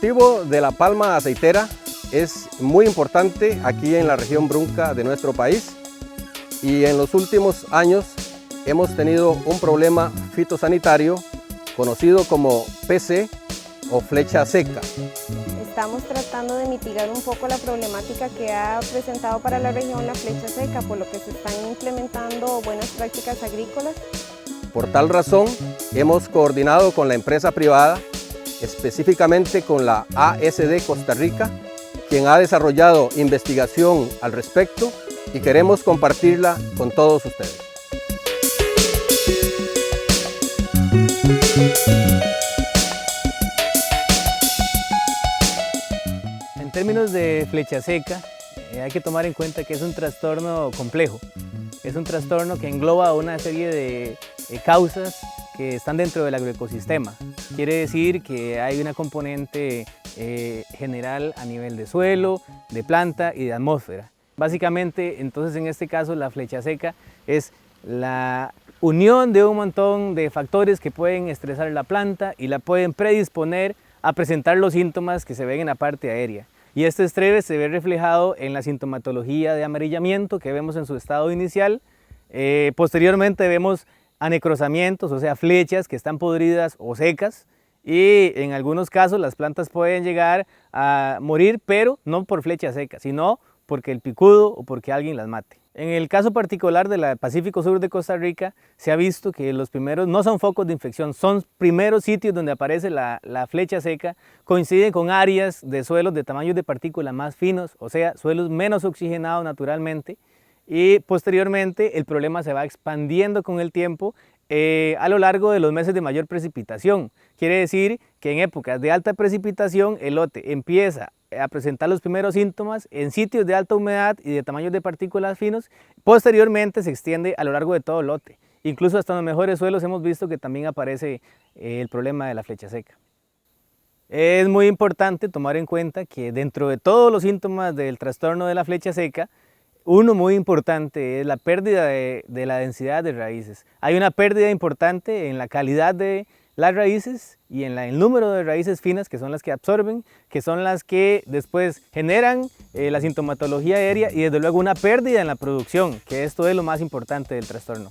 cultivo de la palma aceitera es muy importante aquí en la región Brunca de nuestro país y en los últimos años hemos tenido un problema fitosanitario conocido como PC o flecha seca. Estamos tratando de mitigar un poco la problemática que ha presentado para la región la flecha seca, por lo que se están implementando buenas prácticas agrícolas. Por tal razón, hemos coordinado con la empresa privada, específicamente con la ASD Costa Rica, quien ha desarrollado investigación al respecto y queremos compartirla con todos ustedes. En términos de flecha seca, hay que tomar en cuenta que es un trastorno complejo. Es un trastorno que engloba una serie de causas que están dentro del agroecosistema. Quiere decir que hay una componente general a nivel de suelo, de planta y de atmósfera. Básicamente, entonces en este caso la flecha seca es la unión de un montón de factores que pueden estresar la planta y la pueden predisponer a presentar los síntomas que se ven en la parte aérea. Y este estrés se ve reflejado en la sintomatología de amarillamiento que vemos en su estado inicial. Posteriormente vemos anecrosamientos, o sea, flechas que están podridas o secas, y en algunos casos las plantas pueden llegar a morir, pero no por flecha seca, sino porque el picudo o porque alguien las mate. En el caso particular del Pacífico Sur de Costa Rica, se ha visto que los primeros no son focos de infección, son primeros sitios donde aparece la flecha seca, coinciden con áreas de suelos de tamaños de partícula más finos, o sea, suelos menos oxigenados naturalmente, y posteriormente el problema se va expandiendo con el tiempo a lo largo de los meses de mayor precipitación. Quiere decir que en épocas de alta precipitación el lote empieza a presentar los primeros síntomas en sitios de alta humedad y de tamaños de partículas finos. Posteriormente se extiende a lo largo de todo el lote. Incluso hasta en los mejores suelos hemos visto que también aparece el problema de la flecha seca. Es muy importante tomar en cuenta que dentro de todos los síntomas del trastorno de la flecha seca, uno muy importante es la pérdida de la densidad de raíces. Hay una pérdida importante en la calidad de las raíces y en el número de raíces finas, que son las que absorben, que son las que después generan la sintomatología aérea, y desde luego una pérdida en la producción, que esto es lo más importante del trastorno.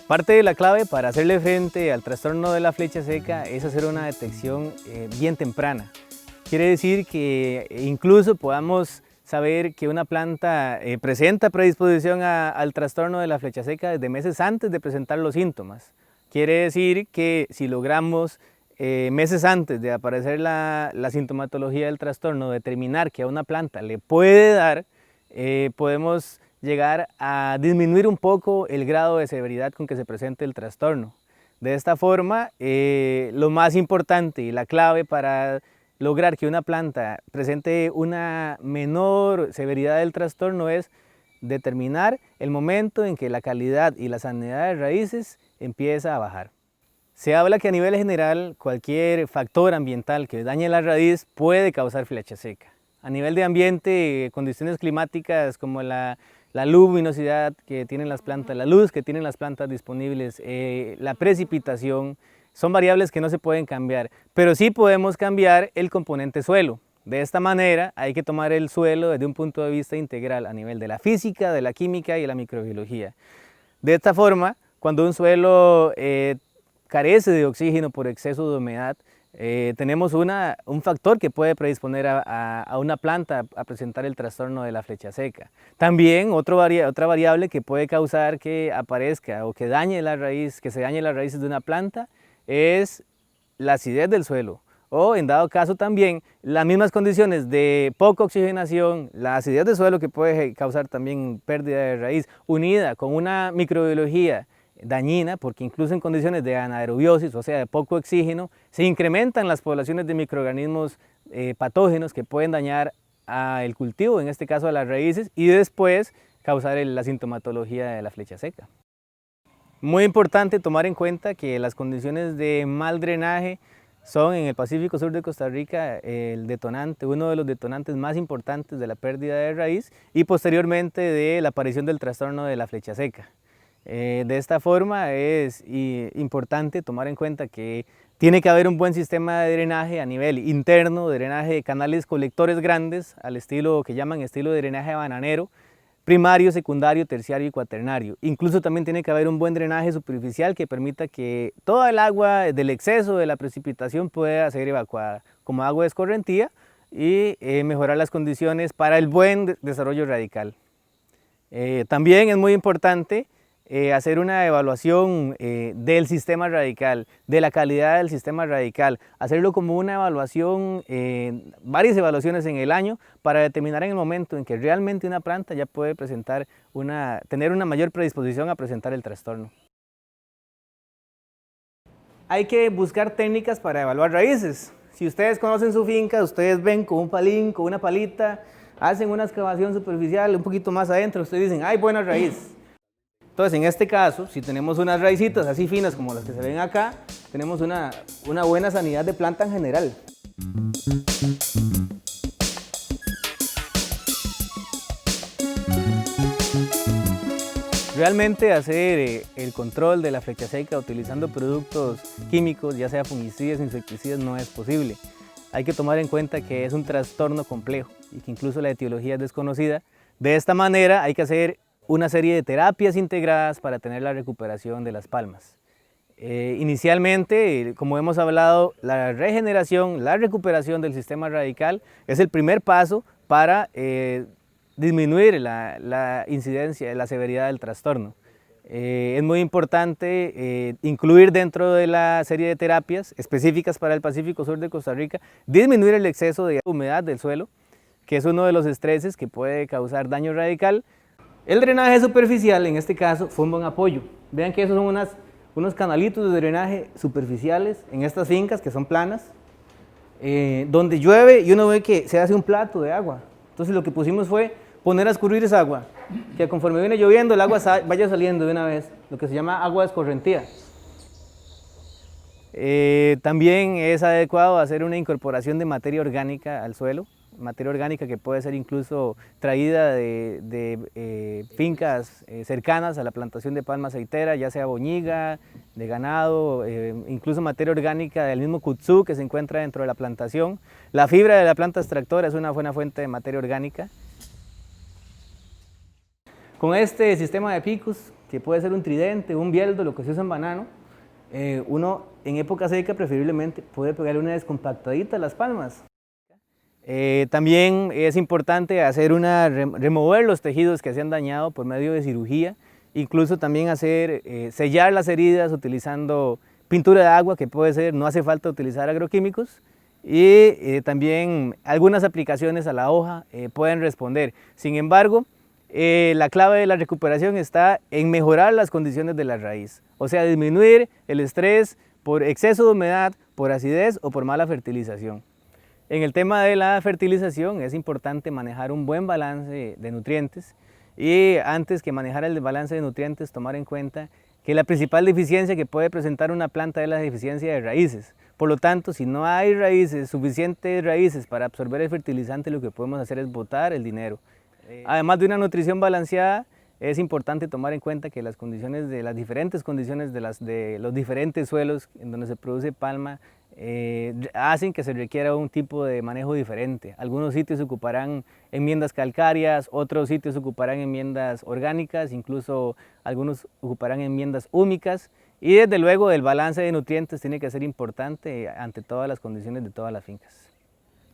Parte de la clave para hacerle frente al trastorno de la flecha seca es hacer una detección bien temprana. Quiere decir que incluso podamos saber que una planta presenta predisposición al trastorno de la flecha seca desde meses antes de presentar los síntomas. Quiere decir que si logramos meses antes de aparecer la sintomatología del trastorno determinar que a una planta le puede dar, podemos llegar a disminuir un poco el grado de severidad con que se presente el trastorno. De esta forma, lo más importante y la clave para lograr que una planta presente una menor severidad del trastorno es determinar el momento en que la calidad y la sanidad de raíces empieza a bajar. Se habla que a nivel general cualquier factor ambiental que dañe la raíz puede causar flecha seca. A nivel de ambiente, condiciones climáticas como la luminosidad que tienen las plantas, la luz que tienen las plantas disponibles, la precipitación, son variables que no se pueden cambiar, pero sí podemos cambiar el componente suelo. De esta manera hay que tomar el suelo desde un punto de vista integral a nivel de la física, de la química y de la microbiología. De esta forma, cuando un suelo carece de oxígeno por exceso de humedad, tenemos un factor que puede predisponer a una planta a presentar el trastorno de la flecha seca. También otra variable que puede causar que aparezca o que dañe la raíz, que se dañe las raíces de una planta es la acidez del suelo, o en dado caso también las mismas condiciones de poca oxigenación, la acidez del suelo que puede causar también pérdida de raíz, unida con una microbiología dañina, porque incluso en condiciones de anaerobiosis, o sea, de poco oxígeno, se incrementan las poblaciones de microorganismos patógenos que pueden dañar al cultivo, en este caso a las raíces, y después causar la sintomatología de la flecha seca. Muy importante tomar en cuenta que las condiciones de mal drenaje son en el Pacífico Sur de Costa Rica el detonante, uno de los detonantes más importantes de la pérdida de raíz y posteriormente de la aparición del trastorno de la flecha seca. De esta forma es importante tomar en cuenta que tiene que haber un buen sistema de drenaje a nivel interno, drenaje de canales colectores grandes, al estilo que llaman estilo de drenaje bananero, primario, secundario, terciario y cuaternario. Incluso también tiene que haber un buen drenaje superficial que permita que toda el agua del exceso de la precipitación pueda ser evacuada como agua de escorrentía y mejorar las condiciones para el buen desarrollo radical. También es muy importante hacer una evaluación del sistema radical, de la calidad del sistema radical, hacerlo como una evaluación, varias evaluaciones en el año para determinar en el momento en que realmente una planta ya puede tener una mayor predisposición a presentar el trastorno. Hay que buscar técnicas para evaluar raíces. Si ustedes conocen su finca, ustedes ven con un palín, con una palita, hacen una excavación superficial un poquito más adentro, ustedes dicen, ¡ay, buena raíz! Entonces, en este caso, si tenemos unas raícitas así finas como las que se ven acá, tenemos una buena sanidad de planta en general. Realmente hacer el control de la flecha seca utilizando productos químicos, ya sea fungicidas o insecticidas, no es posible. Hay que tomar en cuenta que es un trastorno complejo y que incluso la etiología es desconocida. De esta manera hay que hacer una serie de terapias integradas para tener la recuperación de las palmas. Inicialmente, como hemos hablado, la regeneración, la recuperación del sistema radical es el primer paso para disminuir la incidencia, la severidad del trastorno. Es muy importante incluir dentro de la serie de terapias específicas para el Pacífico Sur de Costa Rica, disminuir el exceso de humedad del suelo, que es uno de los estreses que puede causar daño radical. El drenaje superficial, en este caso, fue un buen apoyo. Vean que esos son unos canalitos de drenaje superficiales en estas fincas que son planas, donde llueve y uno ve que se hace un plato de agua. Entonces lo que pusimos fue poner a escurrir esa agua, que conforme viene lloviendo el agua vaya saliendo de una vez, lo que se llama agua de escorrentía. También es adecuado hacer una incorporación de materia orgánica al suelo, materia orgánica que puede ser incluso traída de fincas cercanas a la plantación de palma aceitera, ya sea boñiga, de ganado, incluso materia orgánica del mismo kutzú que se encuentra dentro de la plantación. La fibra de la planta extractora es una buena fuente de materia orgánica. Con este sistema de picos, que puede ser un tridente, un bieldo, lo que se usa en banano, uno en época seca preferiblemente puede pegarle una descompactadita a las palmas. También es importante remover los tejidos que se han dañado por medio de cirugía, incluso también sellar las heridas utilizando pintura de agua, que puede ser, no hace falta utilizar agroquímicos, y también algunas aplicaciones a la hoja pueden responder. Sin embargo, la clave de la recuperación está en mejorar las condiciones de la raíz, o sea, disminuir el estrés por exceso de humedad, por acidez o por mala fertilización. En el tema de la fertilización es importante manejar un buen balance de nutrientes y antes que manejar el balance de nutrientes tomar en cuenta que la principal deficiencia que puede presentar una planta es la deficiencia de raíces. Por lo tanto, si no hay suficientes raíces para absorber el fertilizante, lo que podemos hacer es botar el dinero. Además de una nutrición balanceada, es importante tomar en cuenta que las diferentes condiciones de los diferentes suelos en donde se produce palma hacen que se requiera un tipo de manejo diferente. Algunos sitios ocuparán enmiendas calcáreas, otros sitios ocuparán enmiendas orgánicas, incluso algunos ocuparán enmiendas húmicas y desde luego el balance de nutrientes tiene que ser importante ante todas las condiciones de todas las fincas.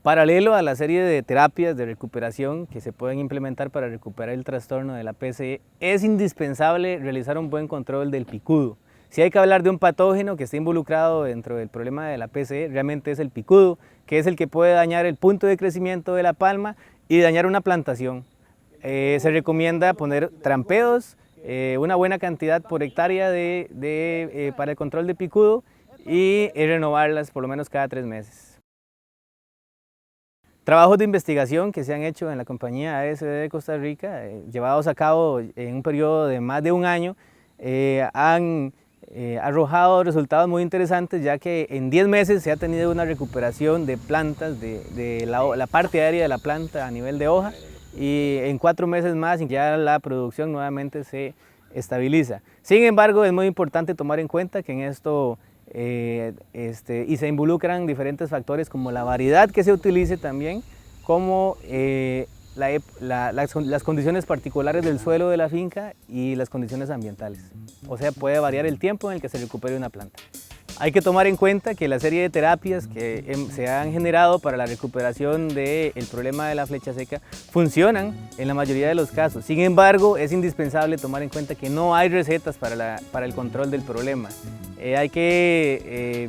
Paralelo a la serie de terapias de recuperación que se pueden implementar para recuperar el trastorno de la PCE, es indispensable realizar un buen control del picudo. Si hay que hablar de un patógeno que está involucrado dentro del problema de la PCE, realmente es el picudo, que es el que puede dañar el punto de crecimiento de la palma y dañar una plantación. Se recomienda poner trampeos, una buena cantidad por hectárea para el control de picudo y renovarlas por lo menos cada 3 meses. Trabajos de investigación que se han hecho en la compañía ASD de Costa Rica, llevados a cabo en un periodo de más de un año, han ha arrojado resultados muy interesantes, ya que en 10 meses se ha tenido una recuperación de plantas, de la parte aérea de la planta a nivel de hoja, y en 4 meses más ya la producción nuevamente se estabiliza. Sin embargo, es muy importante tomar en cuenta que en esto y se involucran diferentes factores como la variedad que se utilice también, como las condiciones particulares del suelo de la finca y las condiciones ambientales. O sea, puede variar el tiempo en el que se recupere una planta. Hay que tomar en cuenta que la serie de terapias que se han generado para la recuperación del problema de la flecha seca funcionan en la mayoría de los casos. Sin embargo, es indispensable tomar en cuenta que no hay recetas para el control del problema. Hay que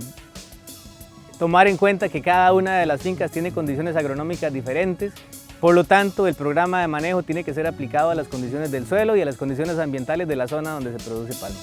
tomar en cuenta que cada una de las fincas tiene condiciones agronómicas diferentes. Por lo tanto, el programa de manejo tiene que ser aplicado a las condiciones del suelo y a las condiciones ambientales de la zona donde se produce palma.